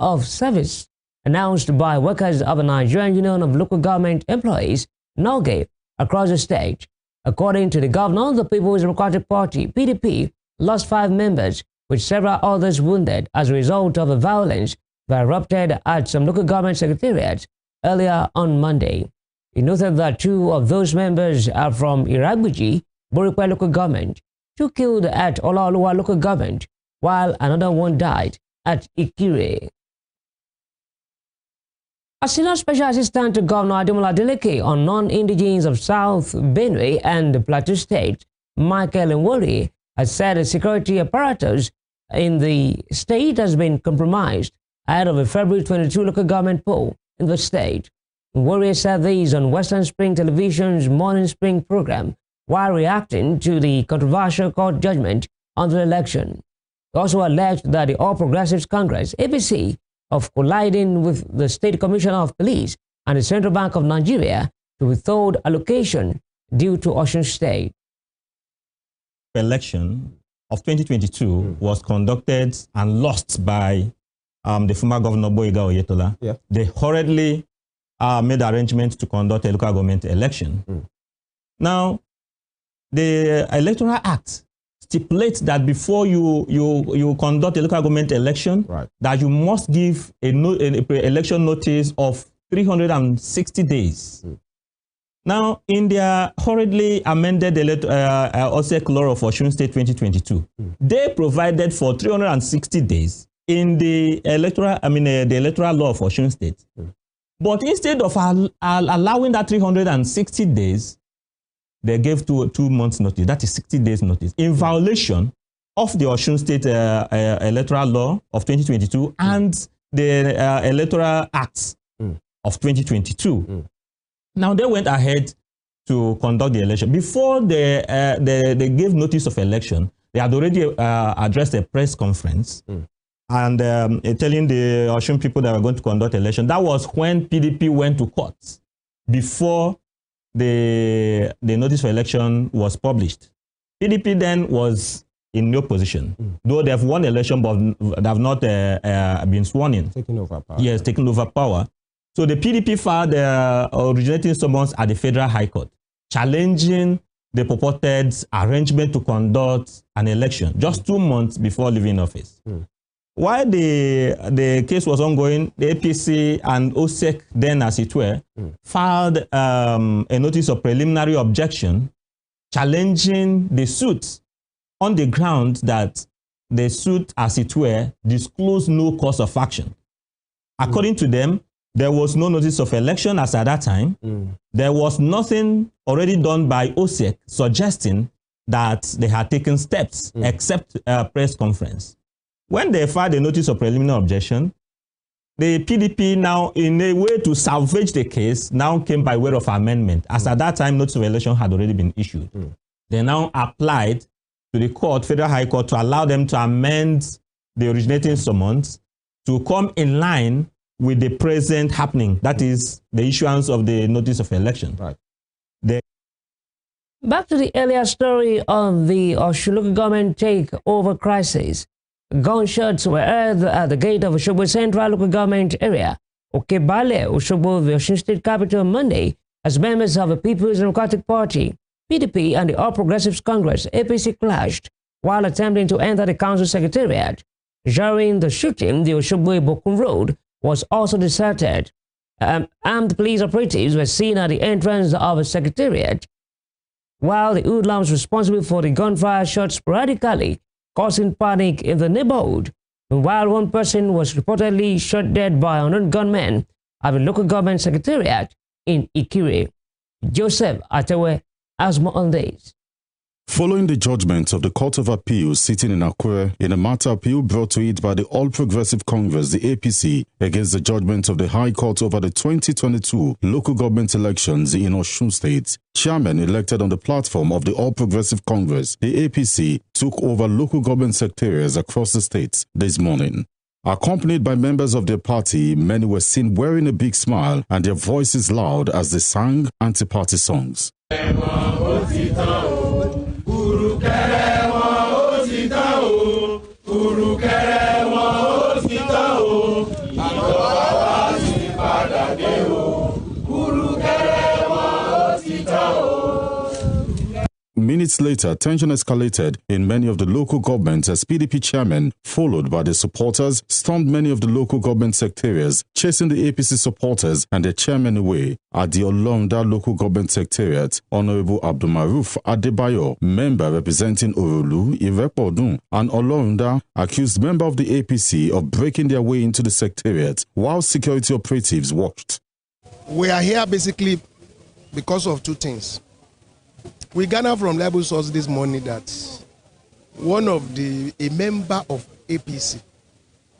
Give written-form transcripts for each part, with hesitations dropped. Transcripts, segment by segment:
of service announced by workers of the Nigerian Union of Local Government Employees, NULGE, across the state. According to the governor, the People's Democratic Party, PDP, lost 5 members, with several others wounded as a result of the violence that erupted at some local government secretariats earlier on Monday. He noted that 2 of those members are from Iragbiji, Borikwe local government, 2 killed at Olaoluwa local government, while another one died at Ikire. A senior special assistant to Governor Ademola Adeleke on non-indigenes of South Benue and Plateau State, Michael Nwori, has said the security apparatus in the state has been compromised ahead of a February 22 local government poll in the state. Nwori said this on Western Spring Television's Morning Spring program while reacting to the controversial court judgment on the election. He also alleged that the All Progressives Congress, APC, of colliding with the State Commissioner of Police and the Central Bank of Nigeria to withhold allocation due to Osun State. Election of 2022 was conducted and lost by the former Governor Boyega Oyetola. Yeah. They hurriedly made arrangements to conduct a local government election. Now, the Electoral Act stipulates that before you conduct a local government election, that you must give an election notice of 360 days. Now, in their hurriedly amended OSEC law of Osun State 2022, they provided for 360 days in the electoral law of Osun State. But instead of allowing that 360 days, they gave 2 months notice. That is 60 days notice, in violation of the Osun State electoral law of 2022 and the Electoral Act of 2022. Now, they went ahead to conduct the election. Before they gave notice of election, they had already addressed a press conference and telling the Osun people that were going to conduct election. That was when PDP went to court before the notice for election was published. PDP then was in no position, though they have won the election, but they have not been sworn in. Taking over power. Yes, taking over power. So the PDP filed their originating summons at the Federal High Court, challenging the purported arrangement to conduct an election just 2 months before leaving office. While the case was ongoing, the APC and OSEC, then as it were, filed a notice of preliminary objection challenging the suit on the ground that the suit, as it were, disclosed no cause of action. According to them, there was no notice of election as at that time. There was nothing already done by OSEC suggesting that they had taken steps except a press conference. When they filed a notice of preliminary objection, the PDP now, in a way to salvage the case, now came by way of amendment. As at that time, notice of election had already been issued. They now applied to the court, Federal High Court, to allow them to amend the originating summons to come in line with the present happening. That is the issuance of the notice of election. Back to the earlier story on the Osun local government takeover crisis. Gunshots were heard at the gate of Osogbo Central Local Government Area, Okebale, Osogbo, the Osun State capital, Monday, as members of the People's Democratic Party, PDP, and the All Progressives Congress, APC, clashed while attempting to enter the council secretariat. During the shooting, the Osogbo-Ibokun Road was also deserted. Armed police operatives were seen at the entrance of the secretariat, while the hoodlums responsible for the gunfire shot sporadically, causing panic in the neighborhood. While one person was reportedly shot dead by unknown gunmen at the local government secretariat in Ikire. Joseph Atewe has more on this. Following the judgment of the Court of Appeal sitting in Akure in a matter appeal brought to it by the All Progressive Congress, the APC, against the judgment of the High Court over the 2022 local government elections in Osun State, chairman elected on the platform of the All Progressive Congress, the APC, took over local government secretariats across the state this morning. Accompanied by members of their party, many were seen wearing a big smile and their voices loud as they sang anti-party songs. later, tension escalated in many of the local governments as PDP chairmen, followed by their supporters, stormed many of the local government secretariats, chasing the APC supporters and their chairmen away. At the Olonda local government secretariat, Honorable Abdulmaruf Adebayo, member representing Orolu, Irepodun, and Olonda, accused member of the APC of breaking their way into the secretariat while security operatives watched. We are here basically because of two things. We gathered from reliable source this morning that a member of APC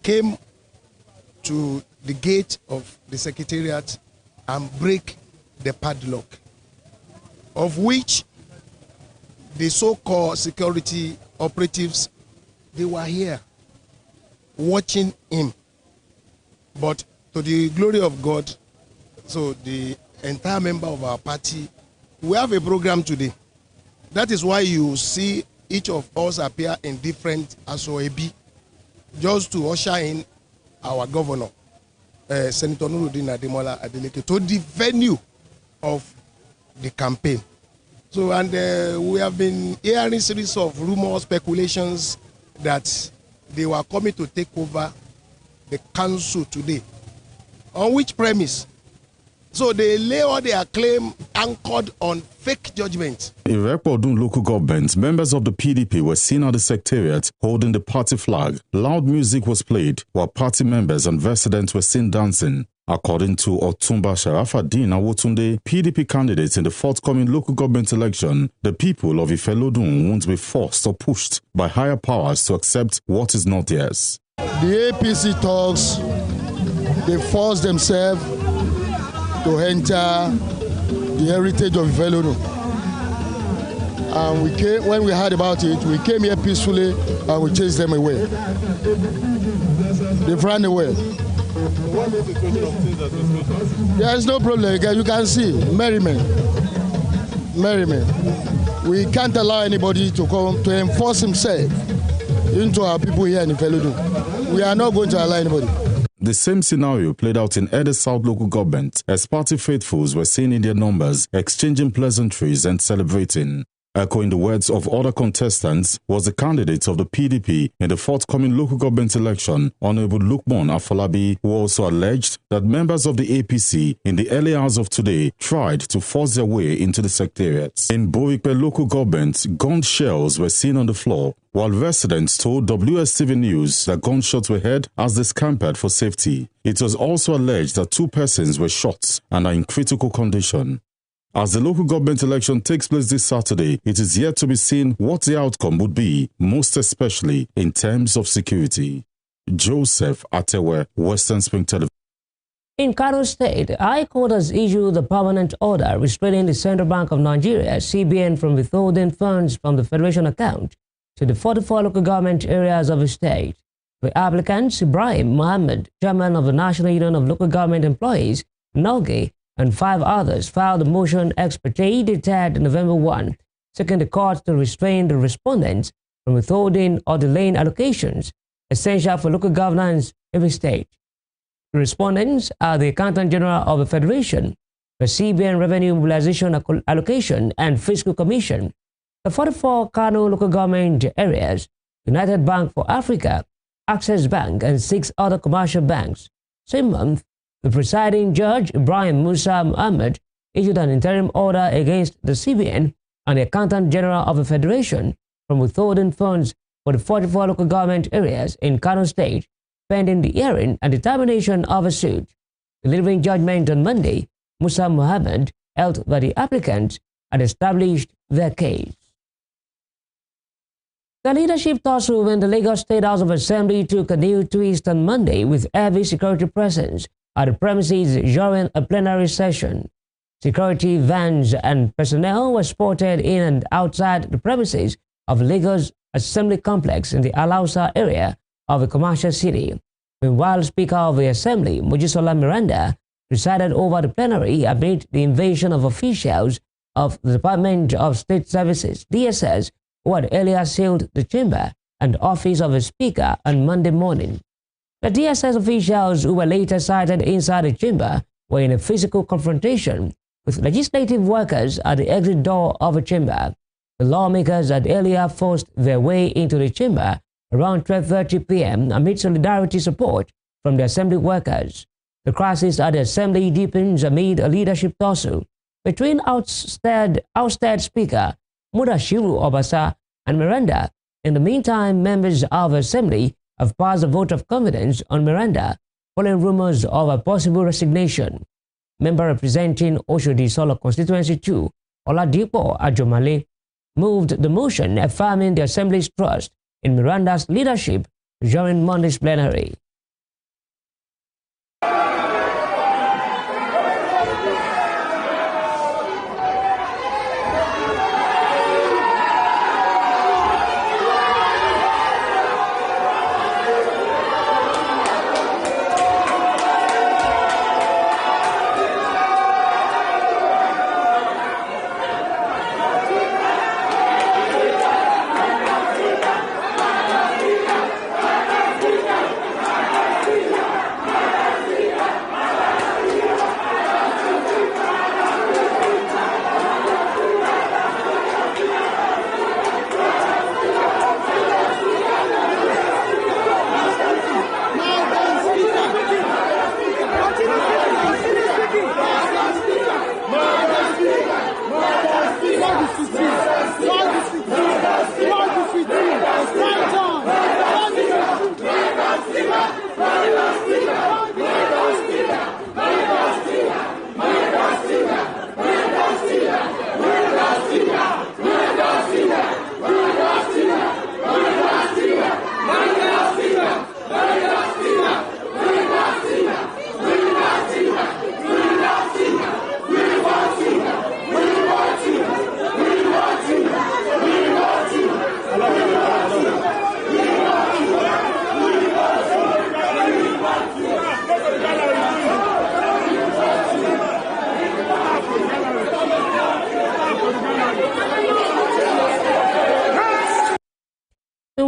came to the gate of the secretariat and break the padlock, of which the so-called security operatives, they were here watching him. But to the glory of God, so the entire member of our party, we have a program today. That is why you see each of us appear in different ASOAB, just to usher in our governor, Senator Ademola Adeleke, to the venue of the campaign. So, and we have been hearing a series of rumors, speculations that they were coming to take over the council today. On which premise? So they lay all their claim anchored on fake judgment. In Irepodun local government, members of the PDP were seen at the secretariat holding the party flag. Loud music was played, while party members and residents were seen dancing. According to Otumba Sharafaddin Awotunde, PDP candidates in the forthcoming local government election, the people of Ifelodun won't be forced or pushed by higher powers to accept what is not theirs. The APC talks, they force themselves to enter the heritage of Ifelodun. And we came, when we heard about it, we came here peacefully and we chased them away. They ran away. There is no problem. You can see merriment. We can't allow anybody to come to enforce himself into our people here in Ifelodun. We are not going to allow anybody. The same scenario played out in Ede South local government as party faithfuls were seen in their numbers, exchanging pleasantries and celebrating. Echoing the words of other contestants was the candidate of the PDP in the forthcoming local government election, Honorable Lukman Afolabi, who also alleged that members of the APC in the early hours of today tried to force their way into the secretariats. In Borikpe local government, gun shells were seen on the floor, while residents told WSTV News that gunshots were heard as they scampered for safety. It was also alleged that 2 persons were shot and are in critical condition. As the local government election takes place this Saturday, it is yet to be seen what the outcome would be, most especially in terms of security. Joseph Atewe, Western Spring Television. In Kano State, High Court has issued a permanent order restraining the Central Bank of Nigeria, CBN, from withholding funds from the Federation account to the 44 local government areas of the state. The applicants, Ibrahim Mohammed, chairman of the National Union of Local Government Employees, NOGE, and 5 others filed a motion ex parte dated November 1, seeking the court to restrain the respondents from withholding or delaying allocations essential for local governance in the state. The respondents are the Accountant General of the Federation, the CBN Revenue Mobilization Allocation and Fiscal Commission, the 44 Kano local government areas, United Bank for Africa, Access Bank, and 6 other commercial banks. Same month, the presiding judge, Ibrahim Musa Muhammad, issued an interim order against the CBN and the Accountant General of the Federation from withholding funds for the 44 local government areas in Kano State, pending the hearing and determination of a suit. Delivering judgment on Monday, Musa Muhammad held that the applicants had established their case. The leadership tussle in the Lagos State House of Assembly took a new twist on Monday with heavy security presence at the premises during a plenary session. Security vans and personnel were spotted in and outside the premises of Lagos Assembly Complex in the Alausa area of the commercial city. Meanwhile, Speaker of the Assembly, Mojisola Miranda, presided over the plenary amid the invasion of officials of the Department of State Services, DSS, who had earlier sealed the chamber and office of the Speaker on Monday morning. The DSS officials who were later sighted inside the chamber were in a physical confrontation with legislative workers at the exit door of the chamber. The lawmakers had earlier forced their way into the chamber around 12:30 p.m. amid solidarity support from the assembly workers. The crisis at the assembly deepens amid a leadership tussle between ousted Speaker Mudashiru Obasa and Miranda. In the meantime, members of the assembly have passed a vote of confidence on Miranda, following rumors of a possible resignation. Member representing Oshodi Solo Constituency 2, Oladipo Ajomale, moved the motion affirming the assembly's trust in Miranda's leadership during Monday's plenary.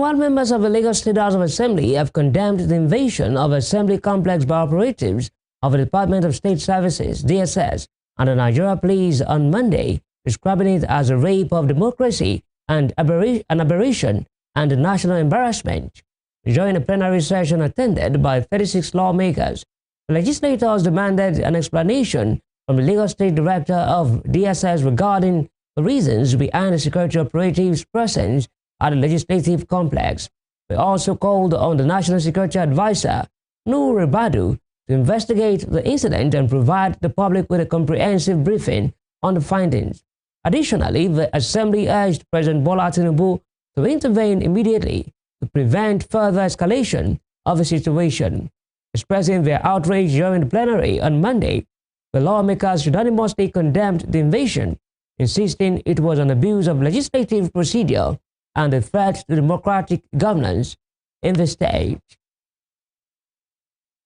Meanwhile, members of the Lagos State House of Assembly have condemned the invasion of Assembly complex by operatives of the Department of State Services, DSS, and the Nigeria Police on Monday, describing it as a rape of democracy and an aberration and a national embarrassment. During a plenary session attended by 36 lawmakers, the legislators demanded an explanation from the Lagos State Director of DSS regarding the reasons behind the security operatives' presence at the legislative complex. They also called on the National Security Advisor, Noor Badu, to investigate the incident and provide the public with a comprehensive briefing on the findings. Additionally, the Assembly urged President Bola Tinubu to intervene immediately to prevent further escalation of the situation. Expressing their outrage during the plenary on Monday, the lawmakers unanimously condemned the invasion, insisting it was an abuse of legislative procedure and a threat to democratic governance in the state.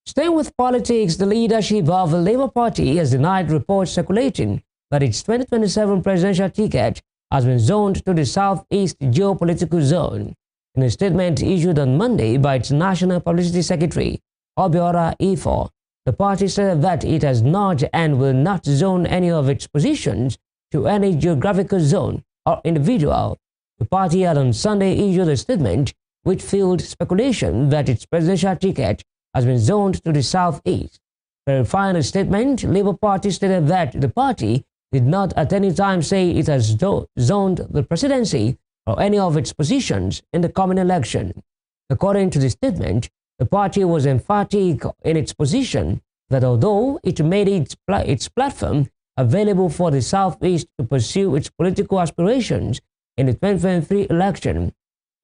Staying with politics, the leadership of the Labour Party has denied reports circulating that its 2027 presidential ticket has been zoned to the Southeast geopolitical zone. In a statement issued on Monday by its National Publicity Secretary, Obiora Ifo, the party said that it has not and will not zone any of its positions to any geographical zone or individual. The party had on Sunday issued a statement which fueled speculation that its presidential ticket has been zoned to the Southeast. Verifying the statement, Labour Party stated that the party did not at any time say it has zoned the presidency or any of its positions in the coming election. According to the statement, the party was emphatic in its position that although it made its platform available for the Southeast to pursue its political aspirations in the 2023 election,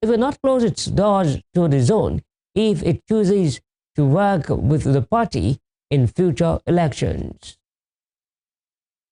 it will not close its doors to the zone if it chooses to work with the party in future elections.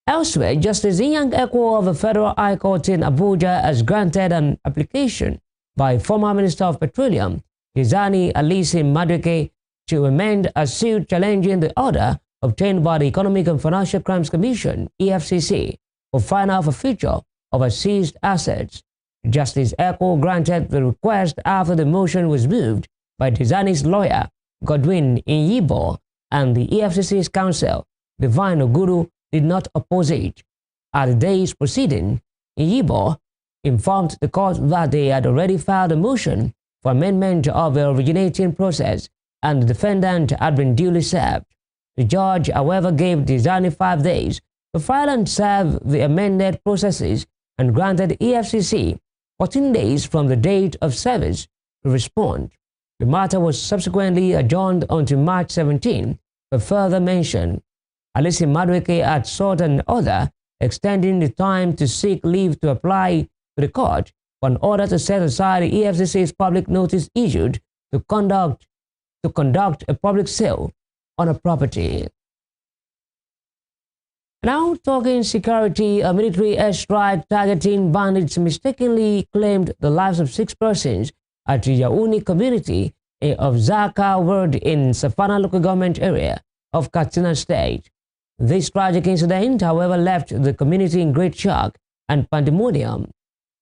Elsewhere, Justice Inyang Ekwo of the Federal High Court in Abuja has granted an application by former Minister of Petroleum, Dizani Alisi Madueke, to amend a suit challenging the order obtained by the Economic and Financial Crimes Commission, EFCC, for final forfeiture of a seized assets. Justice Ekwo granted the request after the motion was moved by Dizani's lawyer, Godwin Inyibo, and the EFCC's counsel, Divine Oguru, did not oppose it. At the day's proceeding, Inyibo informed the court that they had already filed a motion for amendment of the originating process and the defendant had been duly served. The judge, however, gave the Zani 5 days to file and serve the amended processes and granted EFCC 14 days from the date of service to respond. The matter was subsequently adjourned until March 17 for further mention. Ademola Adeleke had sought an order extending the time to seek leave to apply to the court for an order to set aside the EFCC's public notice issued to conduct a public sale on a property. Now talking security, a military airstrike targeting bandits mistakenly claimed the lives of 6 persons at the Yauni community of Zaka ward in Savannah local government area of Katsina State. This tragic incident, however, left the community in great shock and pandemonium.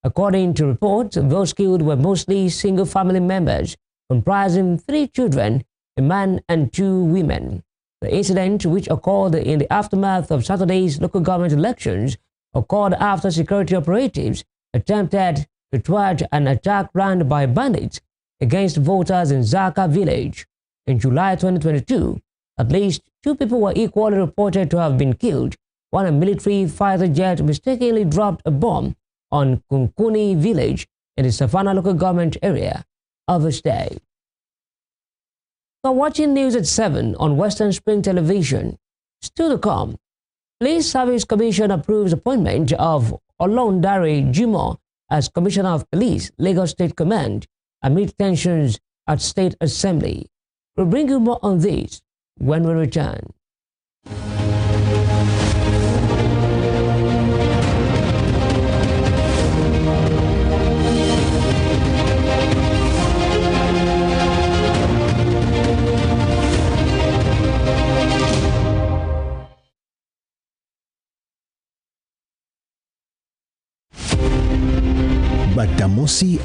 According to reports, those killed were mostly single family members comprising 3 children, a man and 2 women. The incident, which occurred in the aftermath of Saturday's local government elections, occurred after security operatives attempted to thwart an attack planned by bandits against voters in Zaka village. In July 2022, at least 2 people were equally reported to have been killed when a military fighter jet mistakenly dropped a bomb on Kunkuni village in the Savannah local government area of the state. So watching news at 7 on Western Spring Television. Still to come, Police Service Commission approves appointment of Olondare Jimo as Commissioner of Police, Lagos State Command, amid tensions at State Assembly. We'll bring you more on this when we return.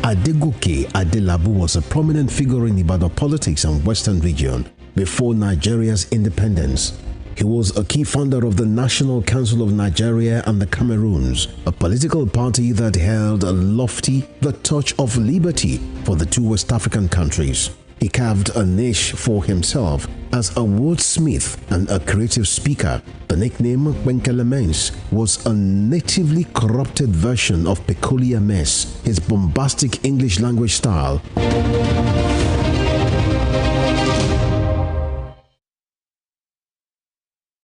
Ademola Adeleke was a prominent figure in Ibadan politics and Western region before Nigeria's independence. He was a key founder of the National Council of Nigeria and the Cameroons, a political party that held the torch of liberty for the 2 West African countries. He carved a niche for himself as a wordsmith and a creative speaker. The nickname Wenkelemens was a natively corrupted version of peculiar mess, his bombastic English language style.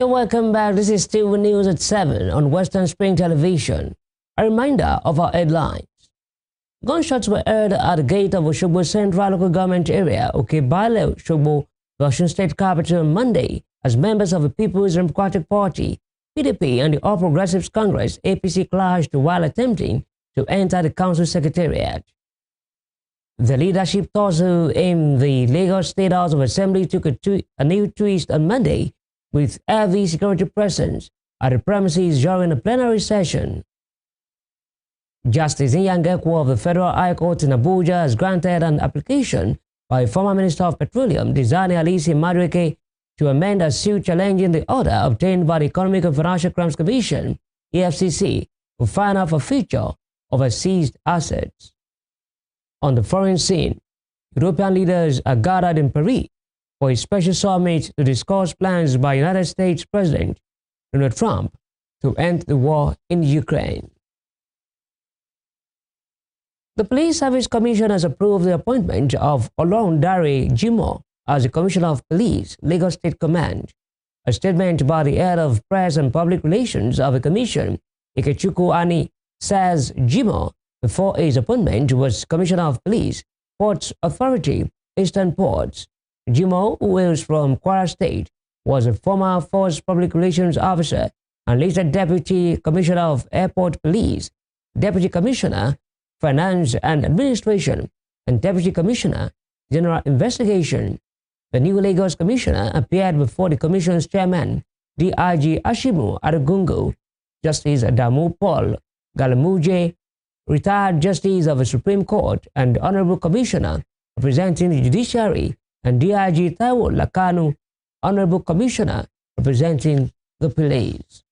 Welcome back. This is still news at 7 on Western Spring Television. A reminder of our headlines. Gunshots were heard at the gate of Oshogbo Central Local Government Area, Okebale, Oshogbo, the Osun State capital on Monday, as members of the People's Democratic Party, PDP, and the All Progressives Congress, APC, clashed while attempting to enter the council secretariat. The leadership tussle in the Lagos State House of Assembly took a new twist on Monday, with heavy security presence at the premises during a plenary session. Justice Nyangekwo of the Federal High Court in Abuja has granted an application by former Minister of Petroleum, Ademola Adeleke, to amend a suit challenging the order obtained by the Economic and Financial Crimes Commission, EFCC, to find out forfeiture of a seized assets. On the foreign scene, European leaders are gathered in Paris for a special summit to discuss plans by United States President Donald Trump to end the war in Ukraine. The Police Service Commission has approved the appointment of Olondare Jimo as the Commissioner of Police, Lagos State Command. A statement by the head of Press and Public Relations of the Commission, Ikechukwu Ani, says Jimo, before his appointment, was Commissioner of Police, Ports Authority, Eastern Ports. Jimo, who hails from Kwara State, was a former Force Public Relations Officer and later Deputy Commissioner of Airport Police, Deputy Commissioner, Finance and Administration, and Deputy Commissioner, General Investigation. The new Lagos Commissioner appeared before the Commission's Chairman, DIG Ashimu Adegungu, Justice Adamu Paul Galamuje, retired Justice of the Supreme Court and Honorable Commissioner representing the Judiciary, and DIG Taiwo Lakanu, Honorable Commissioner representing the Police.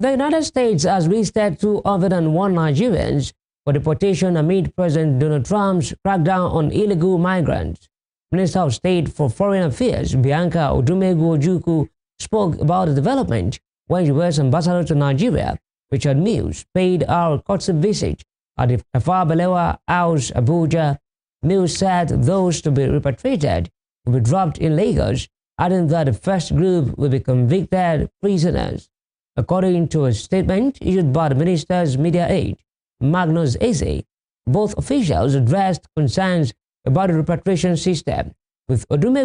The United States has listed 201 Nigerians for deportation amid President Donald Trump's crackdown on illegal migrants. Minister of State for Foreign Affairs Bianca Odumegwu Ojukwu spoke about the development when U.S. Ambassador to Nigeria, Richard Mills, paid our courtesy visit at the Tafawa Balewa House, Abuja. Mills said those to be repatriated will be dropped in Lagos, adding that the first group will be convicted prisoners. According to a statement issued by the minister's media aide, Magnus Eze, both officials addressed concerns about the repatriation system, with Odumegwu